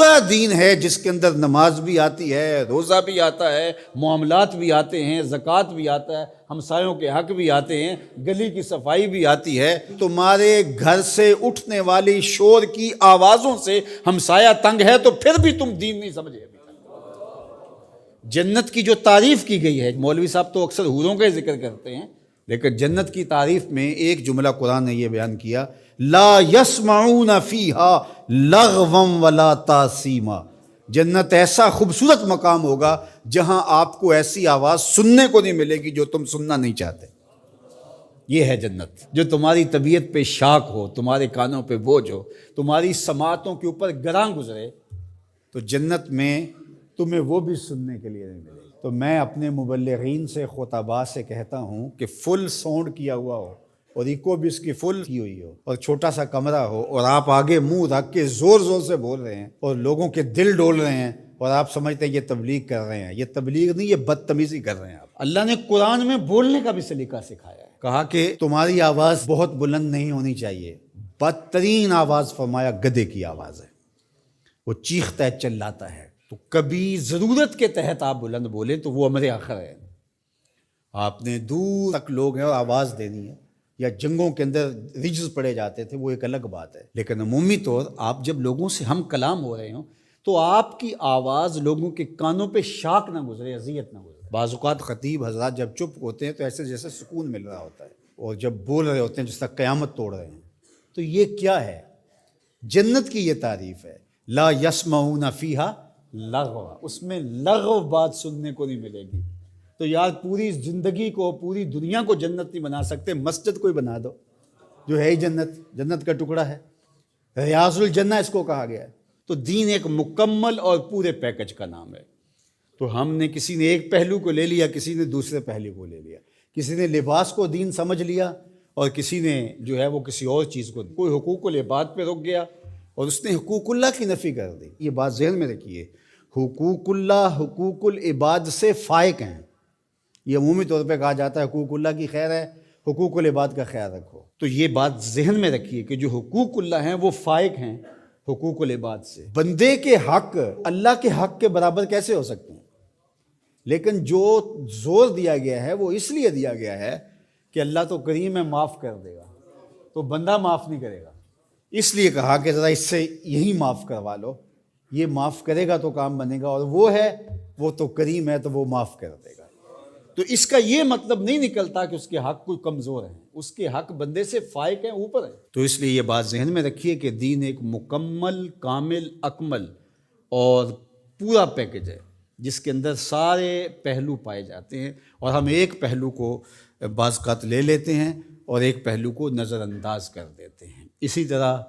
پورا دین ہے جس کے اندر نماز بھی آتی ہے، روزہ بھی آتا ہے، معاملات بھی آتے ہیں، زکوٰۃ بھی آتا ہے، ہمسایوں کے حق بھی آتے ہیں، گلی کی صفائی بھی آتی ہے، تمہارے گھر سے اٹھنے والی شور کی آوازوں سے ہمسایہ تنگ ہے تو پھر بھی تم دین نہیں سمجھے۔ جنت کی جو تعریف کی گئی ہے، مولوی صاحب تو اکثر حوروں کا ذکر کرتے ہیں، لیکن جنت کی تعریف میں ایک جملہ قرآن نے یہ بیان کیا، لا یسمعون فیہا لغوا ولا تاثیما۔ جنت ایسا خوبصورت مقام ہوگا جہاں آپ کو ایسی آواز سننے کو نہیں ملے گی جو تم سننا نہیں چاہتے۔ یہ ہے جنت، جو تمہاری طبیعت پہ شاک ہو، تمہارے کانوں پہ بوجھ ہو، تمہاری سماعتوں کے اوپر گراں گزرے، تو جنت میں تمہیں وہ بھی سننے کے لیے نہیں ملے گی۔ تو میں اپنے مبلغین سے، خطباء سے کہتا ہوں کہ فل ساؤنڈ کیا ہوا ہو اور ایکو بھی اس کی فل کی ہوئی ہو اور چھوٹا سا کمرہ ہو اور آپ آگے منہ رکھ کے زور زور سے بول رہے ہیں اور لوگوں کے دل ڈول رہے ہیں اور آپ سمجھتے ہیں یہ تبلیغ کر رہے ہیں۔ یہ تبلیغ نہیں، یہ بدتمیزی کر رہے ہیں آپ۔ اللہ نے قرآن میں بولنے کا بھی سلیقہ سکھایا ہے، کہا کہ تمہاری آواز بہت بلند نہیں ہونی چاہیے، بدترین آواز فرمایا گدھے کی آواز ہے، وہ چیختا ہے، چلاتا ہے۔ تو کبھی ضرورت کے تحت آپ بلند بولیں تو وہ امر آخر ہے۔ آپ نے دور تک لوگ ہیں اور آواز دینی ہے، یا جنگوں کے اندر رجز پڑے جاتے تھے، وہ ایک الگ بات ہے، لیکن عمومی طور آپ جب لوگوں سے ہم کلام ہو رہے ہوں تو آپ کی آواز لوگوں کے کانوں پہ شاک نہ گزرے، اذیت نہ گزرے۔ بعض اوقات خطیب حضرات جب چپ ہوتے ہیں تو ایسے جیسے سکون مل رہا ہوتا ہے، اور جب بول رہے ہوتے ہیں جس طرح قیامت توڑ رہے ہیں۔ تو یہ کیا ہے؟ جنت کی یہ تعریف ہے، لا یسمعون فیہا لغوا، اس میں لغو بات سننے کو نہیں ملے گی۔ تو یار پوری زندگی کو، پوری دنیا کو جنت نہیں بنا سکتے، مسجد کوئی بنا دو جو ہے ہی جنت، جنت کا ٹکڑا ہے، ریاض الجنہ اس کو کہا گیا ہے۔ تو دین ایک مکمل اور پورے پیکج کا نام ہے۔ تو ہم نے، کسی نے ایک پہلو کو لے لیا، کسی نے دوسرے پہلو کو لے لیا، کسی نے لباس کو دین سمجھ لیا اور کسی نے جو ہے وہ کسی اور چیز کو، کوئی حقوق العباد پہ رک گیا اور اس نے حقوق اللہ کی نفی کر دی۔ یہ بات ذہن میں رکھیے، حقوق اللہ حقوق العباد سے فائق ہیں۔ یہ عمومی طور پہ کہا جاتا ہے حقوق اللہ کی خیر ہے، حقوق العباد کا خیال رکھو۔ تو یہ بات ذہن میں رکھیے کہ جو حقوق اللہ ہیں وہ فائق ہیں حقوق العباد سے۔ بندے کے حق اللہ کے حق کے برابر کیسے ہو سکتے ہیں؟ لیکن جو زور دیا گیا ہے وہ اس لیے دیا گیا ہے کہ اللہ تو کریم ہے، معاف کر دے گا، تو بندہ معاف نہیں کرے گا، اس لیے کہا کہ ذرا اس سے یہی معاف کروا لو، یہ معاف کرے گا تو کام بنے گا، اور وہ ہے، وہ تو کریم ہے تو وہ معاف کر دے گا۔ تو اس کا یہ مطلب نہیں نکلتا کہ اس کے حق کوئی کمزور ہیں، اس کے حق بندے سے فائق ہیں، اوپر ہے۔ تو اس لیے یہ بات ذہن میں رکھیے کہ دین ایک مکمل، کامل، اکمل اور پورا پیکج ہے جس کے اندر سارے پہلو پائے جاتے ہیں، اور ہم ایک پہلو کو بعض اوقات لے لیتے ہیں اور ایک پہلو کو نظر انداز کر دیتے ہیں۔ اسی طرح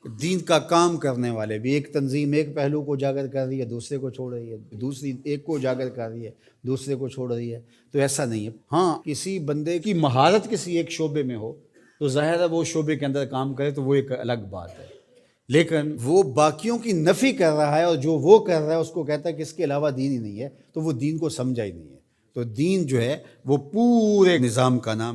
دین کا کام کرنے والے بھی، ایک تنظیم ایک پہلو کو اجاگر کر رہی ہے، دوسرے کو چھوڑ رہی ہے، دوسری ایک کو اجاگر کر رہی ہے، دوسرے کو چھوڑ رہی ہے۔ تو ایسا نہیں ہے۔ ہاں، کسی بندے کی مہارت کسی ایک شعبے میں ہو تو ظاہر ہے وہ شعبے کے اندر کام کرے تو وہ ایک الگ بات ہے، لیکن وہ باقیوں کی نفی کر رہا ہے اور جو وہ کر رہا ہے اس کو کہتا ہے کہ اس کے علاوہ دین ہی نہیں ہے، تو وہ دین کو سمجھا ہی نہیں ہے۔ تو دین جو ہے وہ پورے نظام کا نام